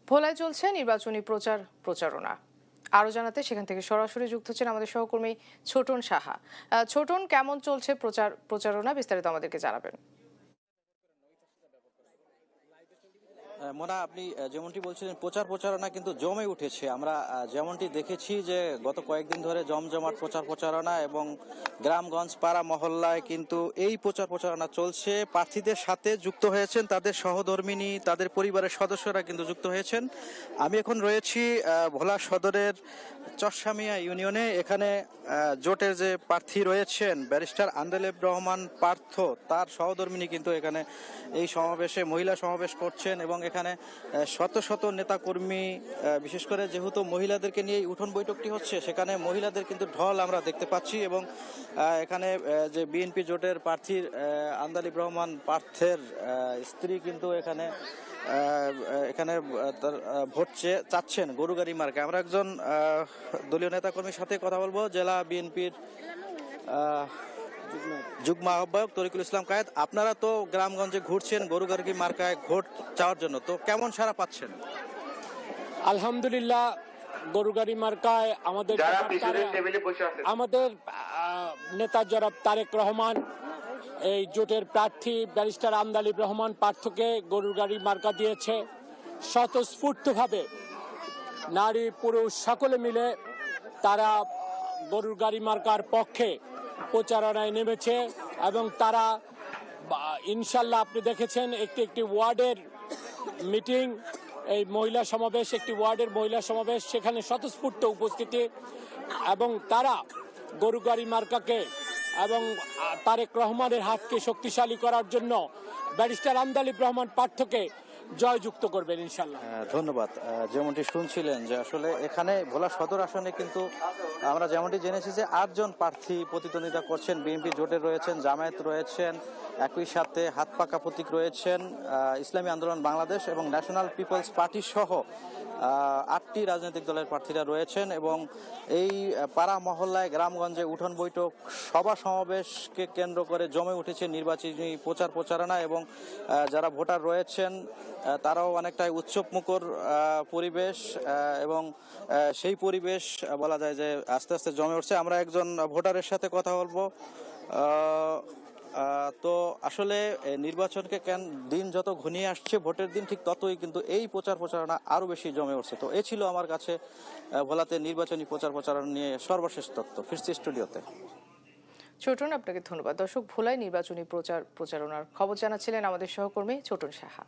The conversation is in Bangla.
ভোলায় চলছে নির্বাচনী প্রচারণা। আরো জানাতে সেখান থেকে সরাসরি যুক্ত হচ্ছেন আমাদের সহকর্মী ছোটন সাহা। ছোটন, কেমন চলছে প্রচারণা, বিস্তারিত আমাদেরকে জানাবেন। মোনা, আপনি যেমনটি বলছিলেন প্রচারণা কিন্তু জমে উঠেছে। আমরা যেমনটি দেখেছি যে গত কয়েকদিন ধরে জমজমাট প্রচারণা এবং গ্রামগঞ্জ পাড়া মহল্লায় কিন্তু এই প্রচারণা চলছে। প্রার্থীদের সাথে যুক্ত হয়েছেন তাদের সহধর্মিণী, তাদের পরিবারের সদস্যরা কিন্তু যুক্ত হয়েছেন। আমি এখন রয়েছি ভোলা সদরের চরসামিয়া ইউনিয়নে। এখানে জোটের যে প্রার্থী রয়েছেন ব্যারিস্টার আন্দালিব রহমান পার্থ, তার সহধর্মিণী কিন্তু এখানে এই সমাবেশে মহিলা সমাবেশ করছেন এবং এখানে শত শত নেতাকর্মী, বিশেষ করে যেহেতু মহিলাদেরকে নিয়ে উঠোন বৈঠকটি হচ্ছে, সেখানে মহিলাদের কিন্তু ঢল আমরা দেখতে পাচ্ছি। এবং এখানে যে বিএনপি জোটের প্রার্থীর আন্দালিব রহমান পার্থের স্ত্রী কিন্তু এখানে তার ভোট চাচ্ছেন গরুগাড়ি মার্কে। আমরা একজন দলীয় নেতাকর্মীর সাথে কথা বলবো। জেলা বিএনপির যুগ্ম আহ্বায়ক তরিকুল ইসলাম কায়েদ, আপনারা তো গ্রামগঞ্জে ঘুরছেন গরুগাড়ি মার্কায় ভোট চাওয়ার জন্য, তো কেমন সাড়া পাচ্ছেন? আলহামদুলিল্লাহ, গরুগাড়ি মার্কায় আমাদের নেতা জনাব তারেক রহমান, এই জোটের প্রার্থী ব্যারিস্টার আন্দালিব রহমান পার্থকে গরুগাড়ি মার্কা দিয়েছে। স্বতঃস্ফূর্তভাবে নারী পুরুষ সকলে মিলে তারা গরুগাড়ি মার্কার পক্ষে প্রচারণায় নেমেছে এবং তারা ইনশাল্লাহ আপনি দেখেছেন একটি ওয়ার্ডের মিটিং, এই মহিলা সমাবেশ, একটি ওয়ার্ডের মহিলা সমাবেশ, সেখানে স্বতঃস্ফূর্ত উপস্থিতি এবং তারা গরুগাড়ি মার্কাকে এবং তারেক রহমানের হাতকে শক্তিশালী করার জন্য ব্যারিস্টার আন্দালিব রহমান পার্থকে জয়যুক্ত করবেন ইনশাল্লাহ। ধন্যবাদ। যেমনটি শুনছিলেন যে আসলে এখানে ভোলা সদর আসনে কিন্তু আমরা যেমনটি জেনেছি যে 8 জন প্রার্থী প্রতিদ্বন্দ্বিতা করছেন। বিএনপি জোটের রয়েছেন, জামায়াত রয়েছেন, একই সাথে হাত পাকা প্রতীক রয়েছেন, ইসলামী আন্দোলন বাংলাদেশ এবং ন্যাশনাল পিপলস পার্টি সহ 8টি রাজনৈতিক দলের প্রার্থীরা রয়েছেন। এবং এই পাড়া মহল্লায় গ্রামগঞ্জে উঠোন বৈঠক সভা সমাবেশকে কেন্দ্র করে জমে উঠেছে নির্বাচনী প্রচারণা। এবং যারা ভোটার রয়েছেন তারাও অনেকটাই উৎসবমুখর পরিবেশ, এবং সেই পরিবেশ বলা যায় যে আস্তে আস্তে জমে উঠছে। আমরা একজন ভোটারের সাথে কথা বলবো। তো আসলে নির্বাচনকে দিন যত ঘনিয়ে আসছে, ভোটের দিন ঠিক ততই কিন্তু এই প্রচারণা আরো বেশি জমে উঠছে। তো এই ছিল আমার কাছে ভোলাতে নির্বাচনী প্রচারণা নিয়ে সর্বশেষ তথ্য। ফিরছি স্টুডিওতে। ছোটন, আপনাকে ধন্যবাদ। দর্শক, ভোলায় নির্বাচনী প্রচারণার খবর জানাচ্ছিলেন আমাদের সহকর্মী ছোটন সাহা।